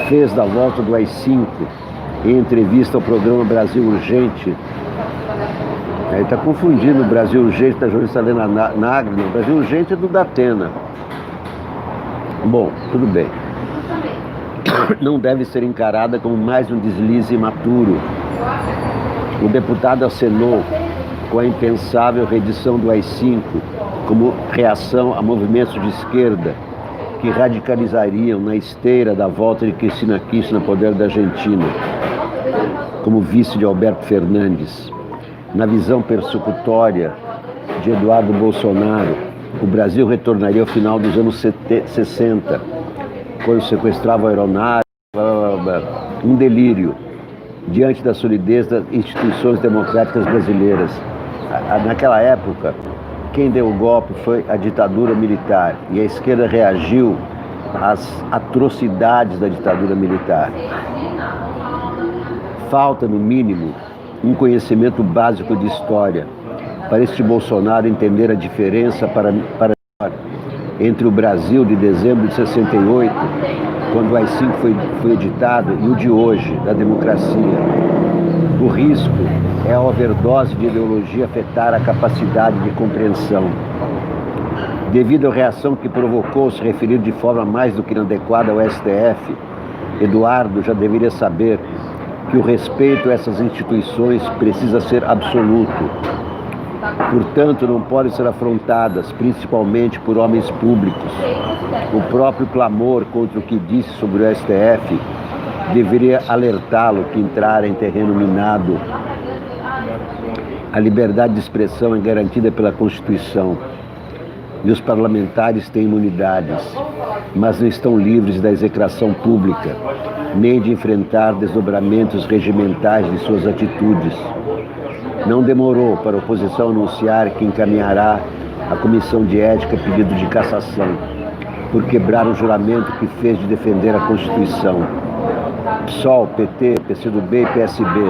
fez da volta do AI-5 em entrevista ao programa Brasil Urgente. Ele está confundindo o Brasil Urgente da jornalista Helena Nagno. O Brasil Urgente é do Datena. Bom, tudo bem. Não deve ser encarada como mais um deslize imaturo. O deputado acenou com a impensável reedição do AI-5 como reação a movimentos de esquerda que radicalizariam na esteira da volta de Cristina Kirchner no poder da Argentina, como vice de Alberto Fernandes. Na visão persecutória de Eduardo Bolsonaro, o Brasil retornaria ao final dos anos 60, quando sequestrava aeronaves, um delírio, diante da solidez das instituições democráticas brasileiras. Naquela época, quem deu o golpe foi a ditadura militar, e a esquerda reagiu às atrocidades da ditadura militar. Falta, no mínimo, um conhecimento básico de história, para este Bolsonaro entender a diferença entre o Brasil de dezembro de 68, quando o AI-5 foi editado, e o de hoje, da democracia. O risco é a overdose de ideologia afetar a capacidade de compreensão. Devido à reação que provocou se referir de forma mais do que inadequada ao STF, Eduardo já deveria saber que o respeito a essas instituições precisa ser absoluto. Portanto, não podem ser afrontadas, principalmente por homens públicos. O próprio clamor contra o que disse sobre o STF deveria alertá-lo que entrar em terreno minado. A liberdade de expressão é garantida pela Constituição e os parlamentares têm imunidades, mas não estão livres da execração pública, nem de enfrentar desdobramentos regimentais de suas atitudes. Não demorou para a oposição anunciar que encaminhará à Comissão de Ética pedido de cassação, por quebrar o juramento que fez de defender a Constituição. PSOL, PT, PCdoB e PSB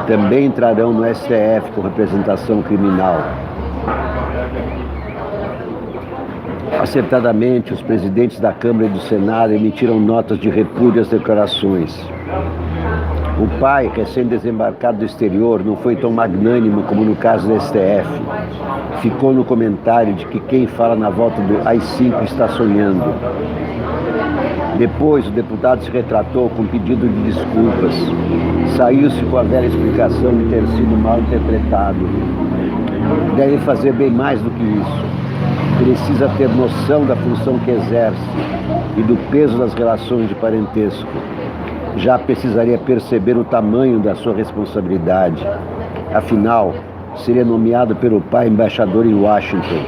também entrarão no STF com representação criminal. Acertadamente, os presidentes da Câmara e do Senado emitiram notas de repúdio às declarações. O pai, recém-desembarcado do exterior, não foi tão magnânimo como no caso do STF. Ficou no comentário de que quem fala na volta do AI-5 está sonhando. Depois, o deputado se retratou com pedido de desculpas. Saiu-se com a velha explicação de ter sido mal interpretado. Deve fazer bem mais do que isso. Precisa ter noção da função que exerce e do peso das relações de parentesco. Já precisaria perceber o tamanho da sua responsabilidade. Afinal, seria nomeado pelo pai embaixador em Washington.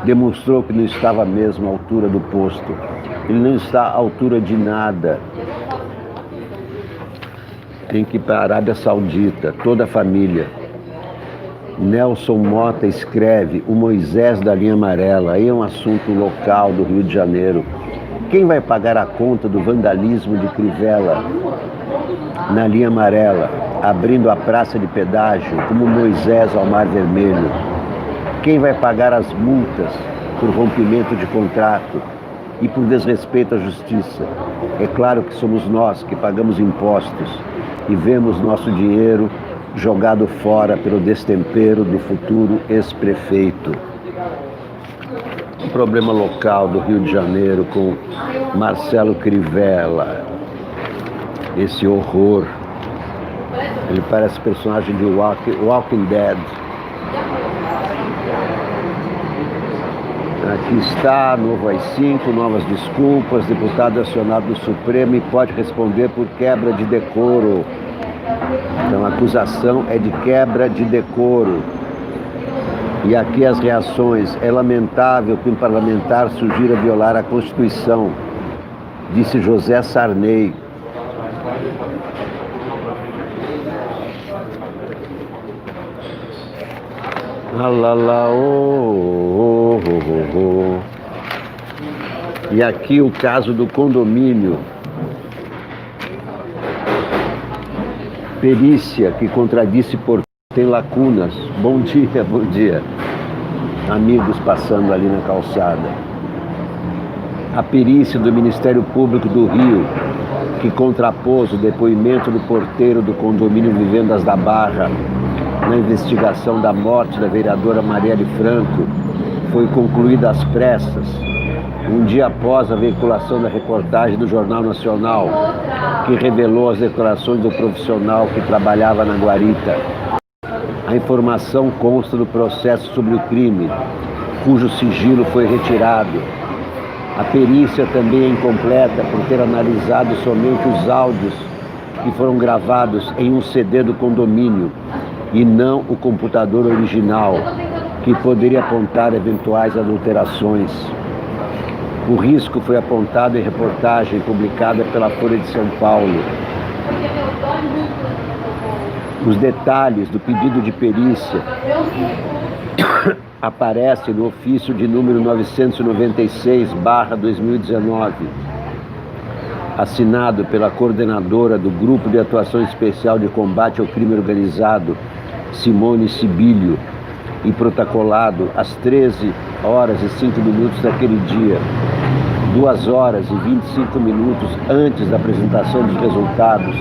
Demonstrou que não estava mesmo à altura do posto. Ele não está à altura de nada. Tem que ir para a Arábia Saudita, toda a família. Nelson Mota escreve o Moisés da linha amarela. Aí é um assunto local do Rio de Janeiro. Quem vai pagar a conta do vandalismo de Crivella na linha amarela, abrindo a praça de pedágio como Moisés ao Mar Vermelho? Quem vai pagar as multas por rompimento de contrato e por desrespeito à justiça? É claro que somos nós que pagamos impostos e vemos nosso dinheiro jogado fora pelo destempero do futuro ex-prefeito. Um problema local do Rio de Janeiro com Marcelo Crivella. Esse horror. Ele parece personagem de Walking Dead. Aqui está, novo AI-5, novas desculpas, deputado acionado do Supremo e pode responder por quebra de decoro. Então a acusação é de quebra de decoro. E aqui as reações. É lamentável que um parlamentar sugira violar a Constituição, disse José Sarney. E aqui o caso do condomínio. Perícia que contradisse por tem lacunas. Bom dia. Amigos passando ali na calçada. A perícia do Ministério Público do Rio, que contrapôs o depoimento do porteiro do condomínio Vivendas da Barra na investigação da morte da vereadora Marielle Franco, foi concluída às pressas, um dia após a veiculação da reportagem do Jornal Nacional, que revelou as declarações do profissional que trabalhava na guarita. A informação consta do processo sobre o crime, cujo sigilo foi retirado. A perícia também é incompleta por ter analisado somente os áudios que foram gravados em um CD do condomínio e não o computador original, que poderia apontar eventuais adulterações. O risco foi apontado em reportagem publicada pela Folha de São Paulo. Os detalhes do pedido de perícia aparecem no ofício de número 996/2019, assinado pela coordenadora do Grupo de Atuação Especial de Combate ao Crime Organizado, Simone Sibilio, e protocolado às 13h05 daquele dia, 2h25 antes da apresentação dos resultados,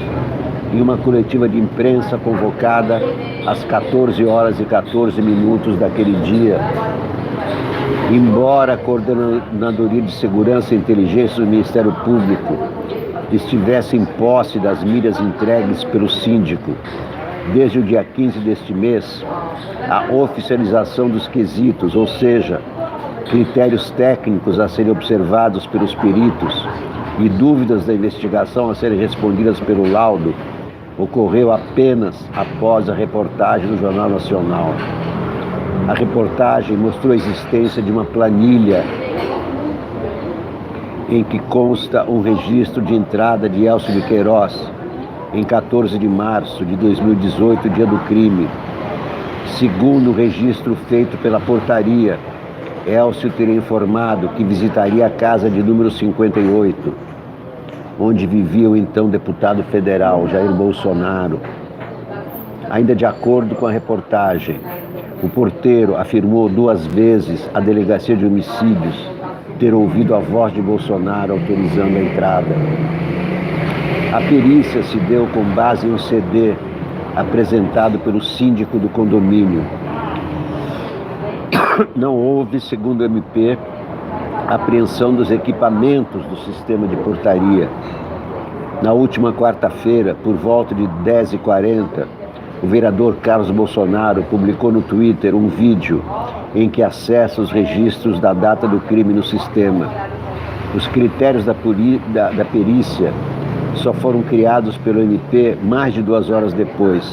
em uma coletiva de imprensa convocada às 14h14 daquele dia. Embora a Coordenadoria de Segurança e Inteligência do Ministério Público estivesse em posse das mídias entregues pelo síndico desde o dia 15 deste mês, a oficialização dos quesitos, ou seja, critérios técnicos a serem observados pelos peritos e dúvidas da investigação a serem respondidas pelo laudo, ocorreu apenas após a reportagem do Jornal Nacional. A reportagem mostrou a existência de uma planilha em que consta um registro de entrada de Elcio de Queiroz em 14 de março de 2018, dia do crime. Segundo o registro feito pela portaria, Elcio teria informado que visitaria a casa de número 58, onde vivia o então deputado federal Jair Bolsonaro. Ainda de acordo com a reportagem, o porteiro afirmou 2 vezes à Delegacia de Homicídios ter ouvido a voz de Bolsonaro autorizando a entrada. A perícia se deu com base em um CD apresentado pelo síndico do condomínio. Não houve, segundo o MP, apreensão dos equipamentos do sistema de portaria. Na última quarta-feira, por volta de 10h40, o vereador Carlos Bolsonaro publicou no Twitter um vídeo em que acessa os registros da data do crime no sistema. Os critérios da perícia só foram criados pelo MP mais de 2 horas depois.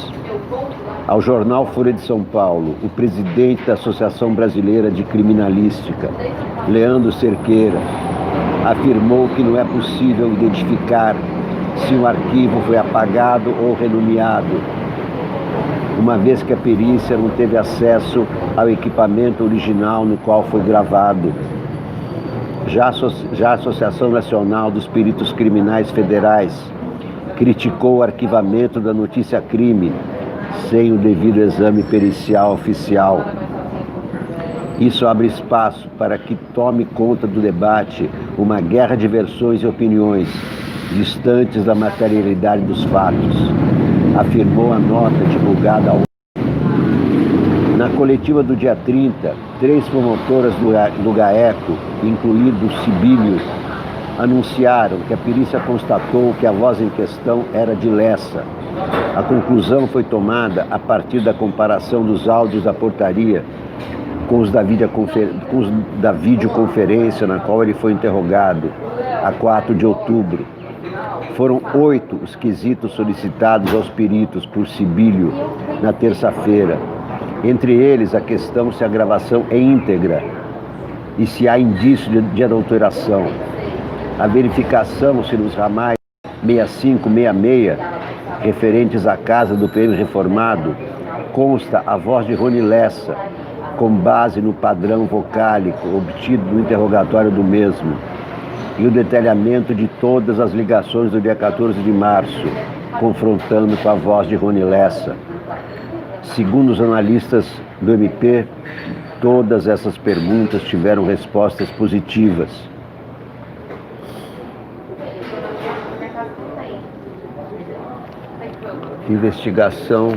Ao jornal Folha de São Paulo, o presidente da Associação Brasileira de Criminalística, Leandro Cerqueira, afirmou que não é possível identificar se o arquivo foi apagado ou renomeado, uma vez que a perícia não teve acesso ao equipamento original no qual foi gravado. Já a Associação Nacional dos Peritos Criminais Federais criticou o arquivamento da notícia crime sem o devido exame pericial oficial. Isso abre espaço para que tome conta do debate uma guerra de versões e opiniões distantes da materialidade dos fatos, afirmou a nota divulgada ao... Na coletiva do dia 30, 3 promotoras do GAECO, incluído Sibilio, anunciaram que a perícia constatou que a voz em questão era de Lessa, A conclusão foi tomada a partir da comparação dos áudios da portaria com os da videoconferência na qual ele foi interrogado, a 4 de outubro. Foram 8 os quesitos solicitados aos peritos por Sibílio na terça-feira. Entre eles, a questão se a gravação é íntegra e se há indício de adulteração. A verificação se nos ramais 65, 66, referentes à casa do PM reformado, consta a voz de Rony Lessa, com base no padrão vocálico obtido no interrogatório do mesmo, e o detalhamento de todas as ligações do dia 14 de março, confrontando com a voz de Rony Lessa. Segundo os analistas do MP, todas essas perguntas tiveram respostas positivas. Investigação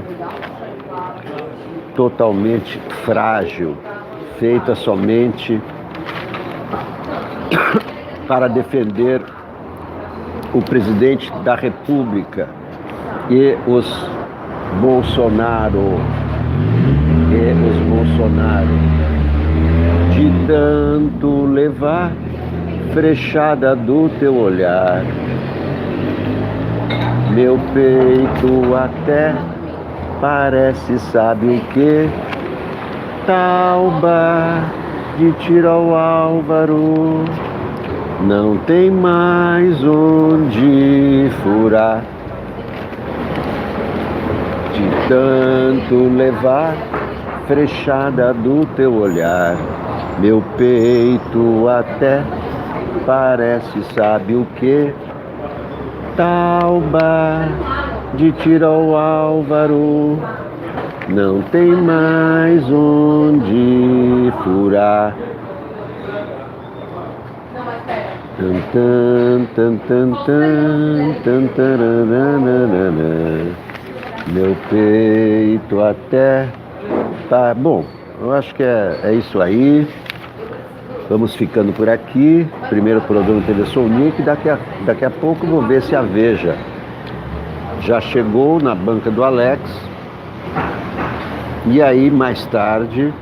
totalmente frágil, feita somente para defender o presidente da República e os Bolsonaro. De tanto levar frechada do teu olhar, meu peito até parece, sabe o que? Tauba de tiro ao Álvaro, não tem mais onde furar. De tanto levar frechada do teu olhar, meu peito até parece, sabe o que? Tauba de tiro ao Álvaro, não tem mais onde furar. Meu peito até tá bom. Eu acho que é isso aí. Vamos ficando por aqui. Primeiro programa TV Soulnick. Daqui a pouco vou ver se a Veja já chegou na banca do Alex. E aí mais tarde,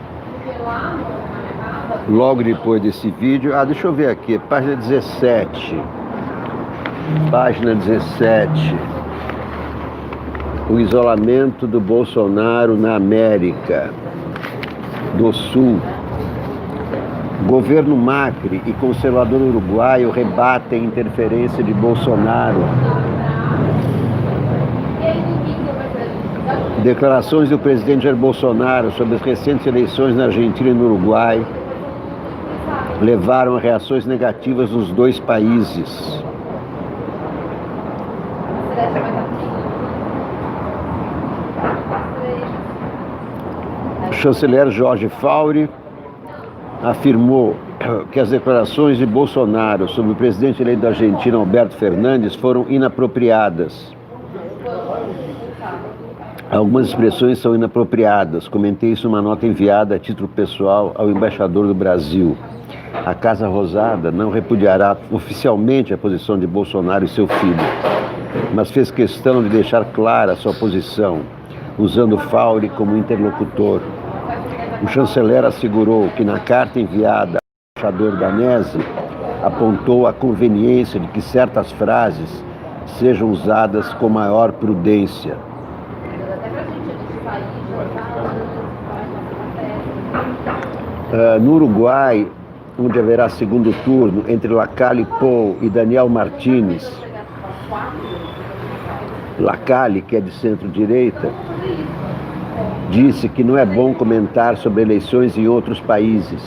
logo depois desse vídeo, deixa eu ver aqui, página 17. Página 17. O isolamento do Bolsonaro na América do Sul. Governo Macri e conservador uruguaio rebatem interferência de Bolsonaro. Declarações do presidente Jair Bolsonaro sobre as recentes eleições na Argentina e no Uruguai levaram a reações negativas nos dois países. O chanceler Jorge Fauri afirmou que as declarações de Bolsonaro sobre o presidente eleito da Argentina, Alberto Fernandes, foram inapropriadas. Algumas expressões são inapropriadas. Comentei isso numa nota enviada a título pessoal ao embaixador do Brasil. A Casa Rosada não repudiará oficialmente a posição de Bolsonaro e seu filho, mas fez questão de deixar clara a sua posição, usando Fauri como interlocutor. O chanceler assegurou que na carta enviada ao embaixador danese, apontou a conveniência de que certas frases sejam usadas com maior prudência. No Uruguai, onde haverá segundo turno entre Lacalle Pou e Daniel Martínez, Lacalle, que é de centro-direita, disse que não é bom comentar sobre eleições em outros países.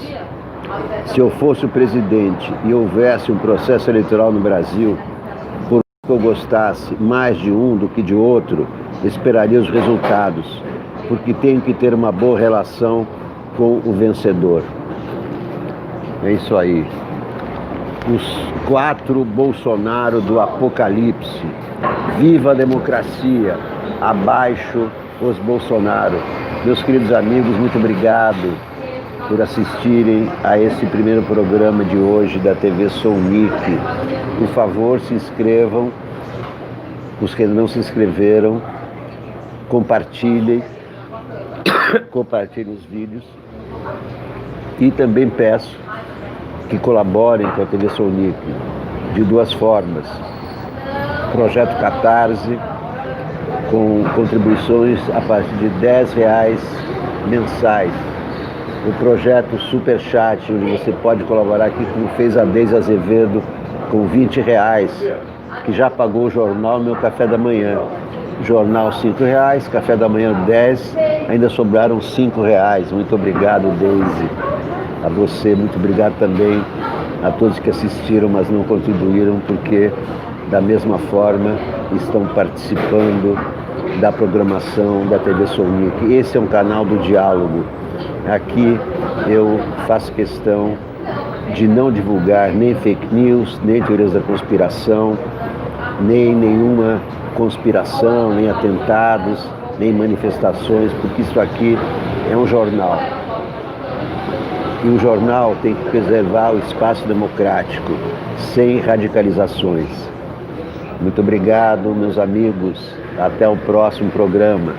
Se eu fosse o presidente e houvesse um processo eleitoral no Brasil, por que eu gostasse mais de um do que de outro, esperaria os resultados, porque tenho que ter uma boa relação com o vencedor. É isso aí. Os 4 Bolsonaro do apocalipse. Viva a democracia. Abaixo os Bolsonaro. Meus queridos amigos, muito obrigado por assistirem a esse primeiro programa de hoje da TV Soulnick. Por favor, se inscrevam. Os que não se inscreveram, compartilhem os vídeos e também peço que colaborem com a TV Sounic de duas formas. Projeto Catarse, com contribuições a partir de R$10 mensais. O projeto Superchat, onde você pode colaborar aqui, como fez a Deise Azevedo, com R$20, que já pagou o jornal Meu Café da Manhã. Jornal R$5, café da manhã R$10, ainda sobraram R$5. Muito obrigado, Deise. A você, muito obrigado também a todos que assistiram, mas não contribuíram, porque da mesma forma estão participando da programação da TV Sounic. Esse é um canal do diálogo. Aqui eu faço questão de não divulgar nem fake news, nem teorias da conspiração, nem nenhuma conspiração, nem atentados, nem manifestações, porque isso aqui é um jornal. E o jornal tem que preservar o espaço democrático, sem radicalizações. Muito obrigado, meus amigos. Até o próximo programa.